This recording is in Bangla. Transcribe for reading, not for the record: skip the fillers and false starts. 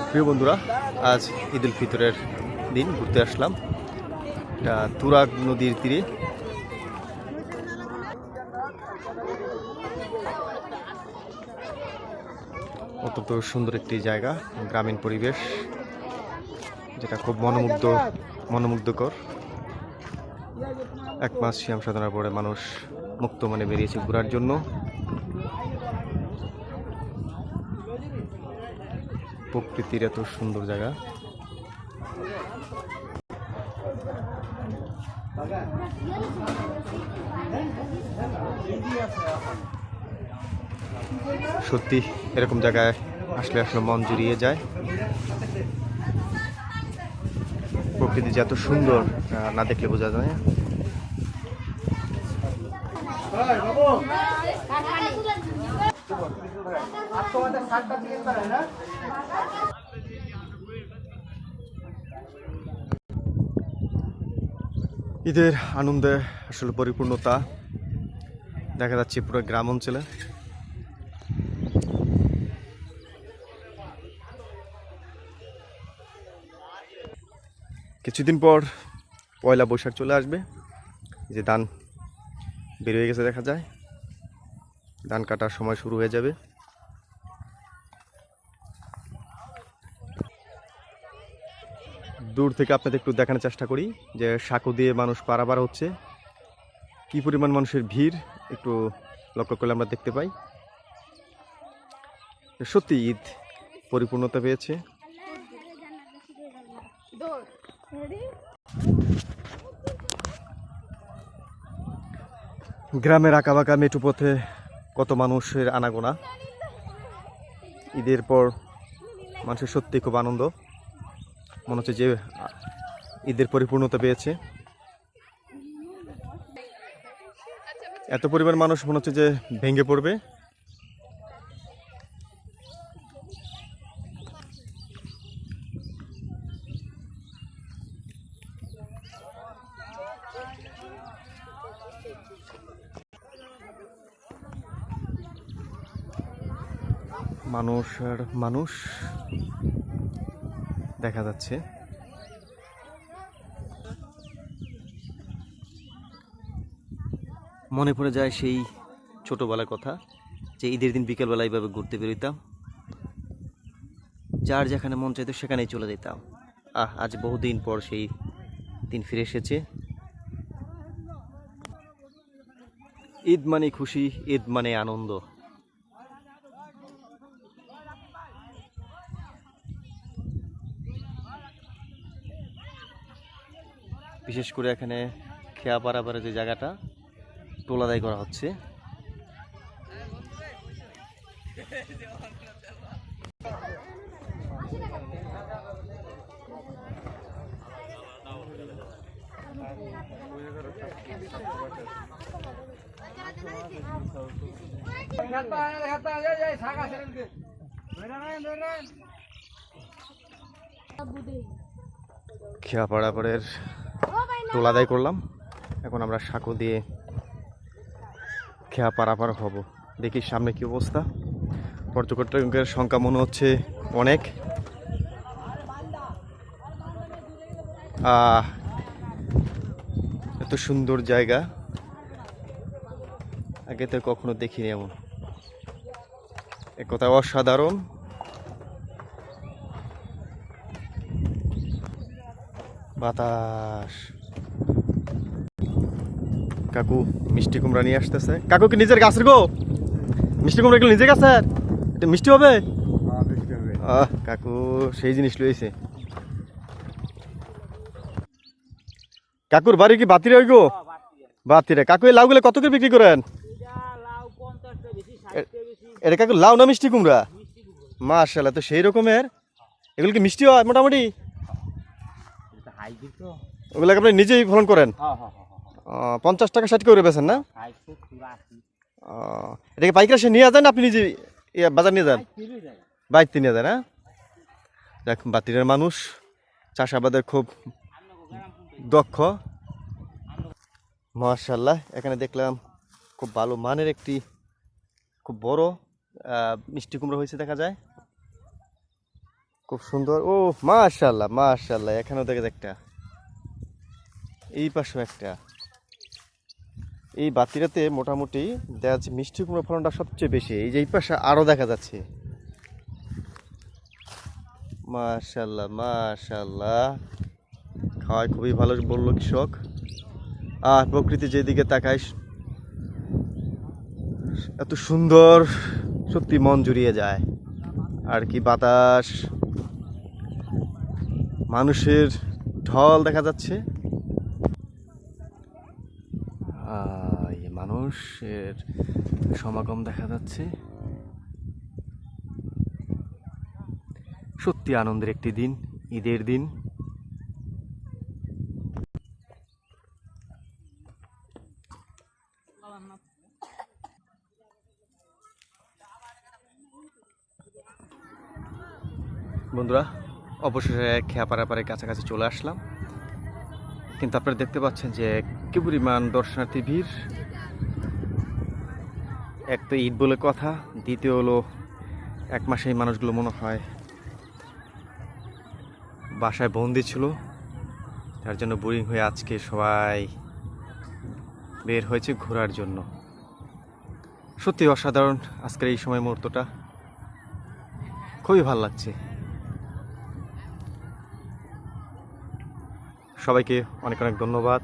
প্রিয় বন্ধুরা, আজ ঈদ উল ফিতরের দিন ঘুরতে আসলাম এটা তুরাগ নদীর তীরে। অত্যন্ত সুন্দর একটি জায়গা, গ্রামীণ পরিবেশ যেটা খুব মনোমুগ্ধকর। এক মাস সিয়াম সাধনার পরে মানুষ মুক্ত মনে বেরিয়েছে ঘোরার জন্য। প্রকৃতির এত সুন্দর জায়গা। সত্যি এরকম জায়গায় আসলে মন জুড়িয়ে যায়। প্রকৃতি যে এত সুন্দর না দেখলে বোঝা যায় না। ঈদের আনন্দে আসলে পরিপূর্ণতা দেখা যাচ্ছে পুরো গ্রাম অঞ্চলে। কিছুদিন পর পয়লা বৈশাখ চলে আসবে, যে ধান বের হয়ে গেছে দেখা যায়, ধান কাটার সময় শুরু হয়ে যাবে। দূর থেকে আপনাদের একটু দেখানোর চেষ্টা করি যে সাঁকো দিয়ে মানুষ পারাবার হচ্ছে, কি পরিমাণ মানুষের ভিড় একটু লক্ষ্য করলে আমরা দেখতে পাই। সত্যি ঈদ পরিপূর্ণতা পেয়েছে। গ্রামের আঁকাবাঁকা মেঠো পথে কত মানুষের আনাগোনা। ঈদের পর মানুষের সত্যি খুব আনন্দ, মনে হচ্ছে যে ঈদের পরিপূর্ণতা পেয়েছে। এত পরিমাণ মানুষ মনে হচ্ছে যে ভেঙে পড়বে। মানুষ আর মানুষ দেখা যাচ্ছে। মনে পড়ে যায় সেই ছোটবেলার কথা, যে ঈদের দিন বিকেলবেলা এইভাবে ঘুরতে বেরোতাম, যার যেখানে মন চাইতো সেখানেই চলে যেতাম। আজ বহুদিন পর সেই দিন ফিরে এসেছে। ঈদ মানে খুশি, ঈদ মানে আনন্দ। বিশেষ করে এখানে খেয়া পারাপারে যে জায়গাটা টোলাদাই করা হচ্ছে। খেয়া পারাপারের টোলাদাই করলাম, এখন আমরা সাঁকো দিয়ে খেয়া পারাপার হব। দেখি সামনে কি অবস্থা। পর্যটকের সংখ্যা মনে হচ্ছে অনেক। এত সুন্দর জায়গা আগে তো কখনো দেখিনি এমন, এক কথা অসাধারণ। বাতাস। কাকু মিষ্টি কুমড়া নিয়ে আসতেছে। কাকু কি নিজের গাছের গো মিষ্টি কুমড়া? এগুলো নিজের গাছের, এটা মিষ্টি হবে? কাকু সেই জিনিস লইছে। কাকুর বাড়ি কি বাতিরে? ওই গো বাতিরে। কাকু এই লাউগুলো কত করে বিক্রি করেন? এটা কাকু লাউ না মিষ্টি কুমড়া? মাশাআল্লাহ, তো সেই রকমের। এগুলো কি মিষ্টি হয় মোটামুটি? ওগুলোকে আপনি নিজেই ফলন করেন? 50 টাকা 60 করে বেছেন না? এটাকে পাইকারি সে নিয়ে যান, আপনি নিজে বাজার নিয়ে যান? বাইতে নিয়ে যান। দেখ, বাতিরের মানুষ চাষাবাদে খুব দক্ষ। মাশাআল্লাহ। এখানে দেখলাম খুব ভালো মানের একটি খুব বড় মিষ্টি কুমড়ো হয়েছে দেখা যায়, খুব সুন্দর। ও মাশাআল্লাহ মাশাআল্লাহ, এখানেও দেখা যায় একটা, এই পাশেও একটা। এই বাতিটাতে মোটামুটি দেখা যাচ্ছে মিষ্টি কুমড়ো ফলনটা সবচেয়ে বেশি। এই যে এই পাশে আরও দেখা যাচ্ছে। মাশাআল্লাহ মাশাআল্লাহ, খাওয়ায় খুবই ভালো বললো কৃষক। আর প্রকৃতি যেদিকে তাকায় এত সুন্দর, সত্যি মন জুড়িয়ে যায়। আর কি বাতাস, মানুষের ঢল দেখা যাচ্ছে। মানুষের সমাগম দেখা যাচ্ছে। সত্যি আনন্দের একটি দিন, ঈদের দিন। বন্ধুরা, অবশেষে খেয়া পাড়াপাড়ের কাছাকাছি চলে আসলাম, কিন্তু আপনারা দেখতে পাচ্ছেন যে কি পরিমাণ দর্শনার্থী ভিড়। এক তো ঈদ বলে কথা, দ্বিতীয় হলো এক মাসে এই মানুষগুলো মনে হয় বাসায় বন্দি ছিল, তার জন্য বোরিং হয়ে আজকে সবাই বের হয়েছে ঘোরার জন্য। সত্যি অসাধারণ আজকের এই সময় মুহূর্তটা, খুবই ভালো লাগছে। সবাইকে অনেক অনেক ধন্যবাদ।